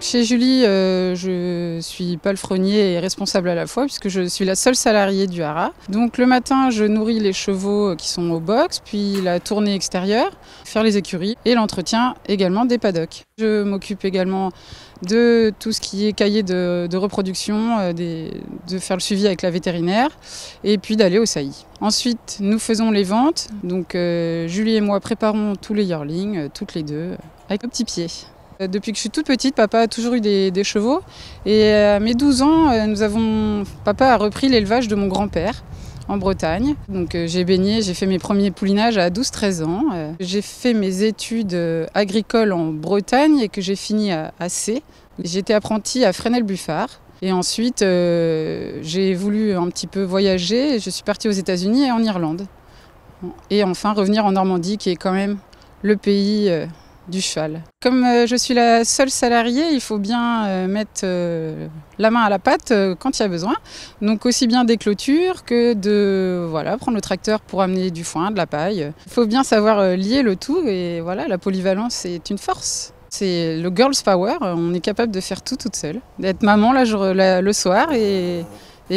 Chez Julie, je suis palefrenier et responsable à la fois puisque je suis la seule salariée du haras. Donc le matin, je nourris les chevaux qui sont au box, puis la tournée extérieure, faire les écuries et l'entretien également des paddocks. Je m'occupe également de tout ce qui est cahier de reproduction, de faire le suivi avec la vétérinaire et puis d'aller au saillie. Ensuite, nous faisons les ventes. Donc Julie et moi préparons tous les yearlings, toutes les deux, avec nos petits pieds. Depuis que je suis toute petite, papa a toujours eu des chevaux. Et à mes 12 ans, papa a repris l'élevage de mon grand-père en Bretagne. Donc j'ai baigné, j'ai fait mes premiers poulinages à 12-13 ans. J'ai fait mes études agricoles en Bretagne et que j'ai fini à C. J'étais apprentie à Fresnel-Buffard. Et ensuite, j'ai voulu un petit peu voyager. Je suis partie aux États-Unis et en Irlande. Et enfin revenir en Normandie, qui est quand même le pays du cheval. Comme je suis la seule salariée, il faut bien mettre la main à la pâte quand il y a besoin. Donc aussi bien des clôtures que de prendre le tracteur pour amener du foin, de la paille. Il faut bien savoir lier le tout et voilà, la polyvalence est une force. C'est le girls power, on est capable de faire tout toute seule. D'être maman le soir et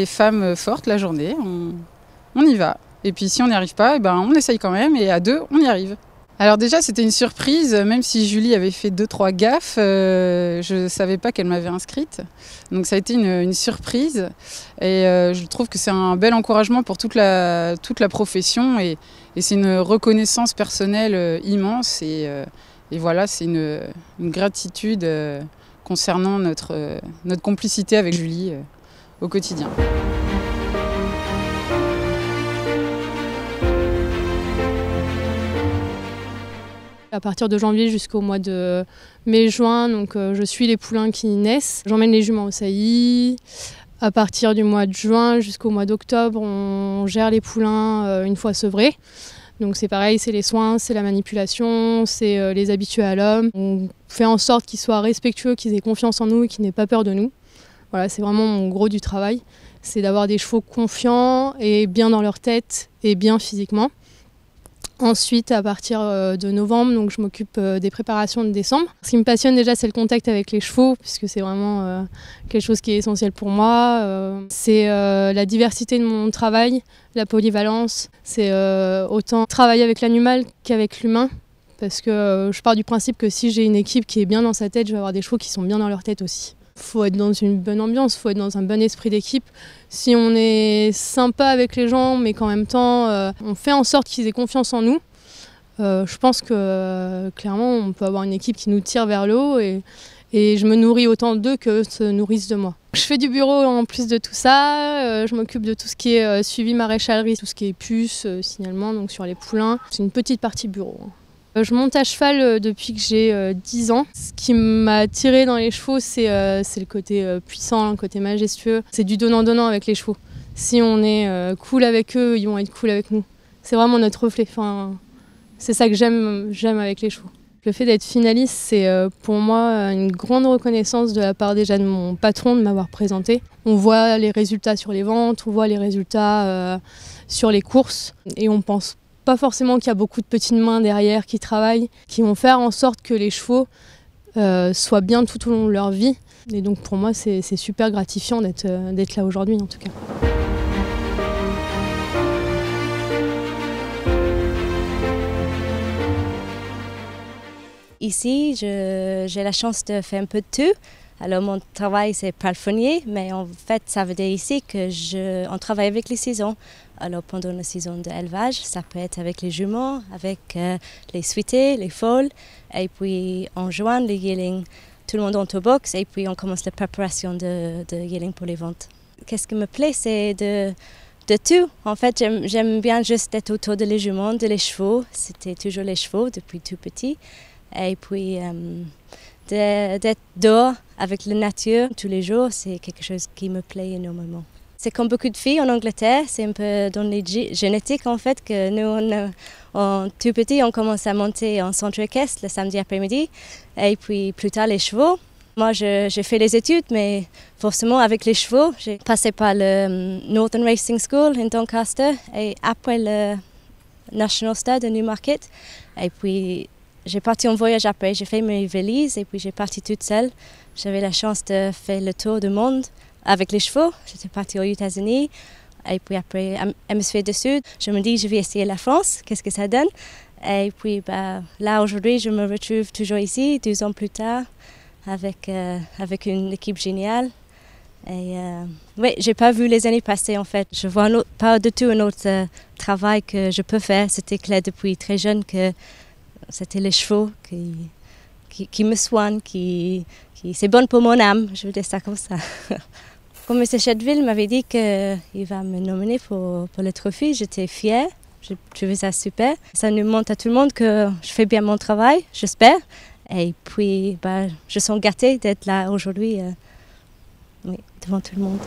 femme forte la journée, on y va. Et puis si on n'y arrive pas, on essaye quand même et à deux, on y arrive. Alors déjà, c'était une surprise, même si Julie avait fait 2-3 gaffes, je ne savais pas qu'elle m'avait inscrite. Donc ça a été une surprise et je trouve que c'est un bel encouragement pour toute la profession et c'est une reconnaissance personnelle immense et voilà, c'est une gratitude concernant notre complicité avec Julie au quotidien. À partir de janvier jusqu'au mois de mai-juin, donc je suis les poulains qui naissent. J'emmène les juments au saillie. À partir du mois de juin jusqu'au mois d'octobre, on gère les poulains une fois sevrés. Donc c'est pareil, c'est les soins, c'est la manipulation, c'est les habituer à l'homme. On fait en sorte qu'ils soient respectueux, qu'ils aient confiance en nous et qu'ils n'aient pas peur de nous. Voilà, c'est vraiment mon gros du travail. C'est d'avoir des chevaux confiants et bien dans leur tête et bien physiquement. Ensuite, à partir de novembre, donc je m'occupe des préparations de décembre. Ce qui me passionne déjà, c'est le contact avec les chevaux, puisque c'est vraiment quelque chose qui est essentiel pour moi. C'est la diversité de mon travail, la polyvalence. C'est autant travailler avec l'animal qu'avec l'humain, parce que je pars du principe que si j'ai une équipe qui est bien dans sa tête, je vais avoir des chevaux qui sont bien dans leur tête aussi. Il faut être dans une bonne ambiance, il faut être dans un bon esprit d'équipe. Si on est sympa avec les gens, mais qu'en même temps, on fait en sorte qu'ils aient confiance en nous, je pense que clairement, on peut avoir une équipe qui nous tire vers le haut et je me nourris autant d'eux que se nourrissent de moi. Je fais du bureau en plus de tout ça, je m'occupe de tout ce qui est suivi maréchalerie, tout ce qui est puces, signalement, donc sur les poulains. C'est une petite partie bureau. Je monte à cheval depuis que j'ai 10 ans. Ce qui m'a attirée dans les chevaux, c'est le côté puissant, le côté majestueux. C'est du donnant-donnant avec les chevaux. Si on est cool avec eux, ils vont être cool avec nous. C'est vraiment notre reflet. Enfin, c'est ça que j'aime avec les chevaux. Le fait d'être finaliste, c'est pour moi une grande reconnaissance de la part déjà de mon patron de m'avoir présenté. On voit les résultats sur les ventes, on voit les résultats sur les courses et on pense pas forcément qu'il y a beaucoup de petites mains derrière qui travaillent, qui vont faire en sorte que les chevaux soient bien tout au long de leur vie. Et donc pour moi, c'est super gratifiant d'être là aujourd'hui en tout cas. Ici, j'ai la chance de faire un peu de tout. Alors mon travail c'est palefrenier, mais en fait ça veut dire ici qu'on travaille avec les saisons. Alors pendant la saison d'élevage, ça peut être avec les juments, avec les suités, les foals, et puis en juin les yearlings. Tout le monde est au box et puis on commence la préparation de yearlings pour les ventes. Qu'est-ce qui me plaît, c'est de tout. En fait, j'aime bien juste être autour de les juments, de les chevaux. C'était toujours les chevaux depuis tout petit. Et puis d'être dehors avec la nature tous les jours, c'est quelque chose qui me plaît énormément. C'est comme beaucoup de filles en Angleterre, c'est un peu dans les génétiques en fait que nous, en tout petit, on commence à monter en centre équestre le samedi après-midi et puis plus tard les chevaux. Moi, j'ai fait les études, mais forcément avec les chevaux, j'ai passé par le Northern Racing School in Doncaster et après le National Stud de Newmarket. Et puis J'ai parti en voyage après, j'ai fait mes valises et puis j'ai parti toute seule. J'avais la chance de faire le tour du monde avec les chevaux. J'étais partie aux États-Unis et puis après, hémisphère du Sud. Je me dis, je vais essayer la France, qu'est-ce que ça donne? Et puis là, aujourd'hui, je me retrouve toujours ici, 2 ans plus tard, avec une équipe géniale. Et oui, j'ai pas vu les années passer en fait. Je vois pas du tout un autre travail que je peux faire. C'était clair depuis très jeune que c'était les chevaux qui me soignent, c'est bon pour mon âme, je veux dire ça comme ça. Comme M. Chadeville m'avait dit qu'il va me nominer pour le trophée, j'étais fière, je trouvais ça super. Ça nous montre à tout le monde que je fais bien mon travail, j'espère. Et puis, je sens gâtée d'être là aujourd'hui, devant tout le monde.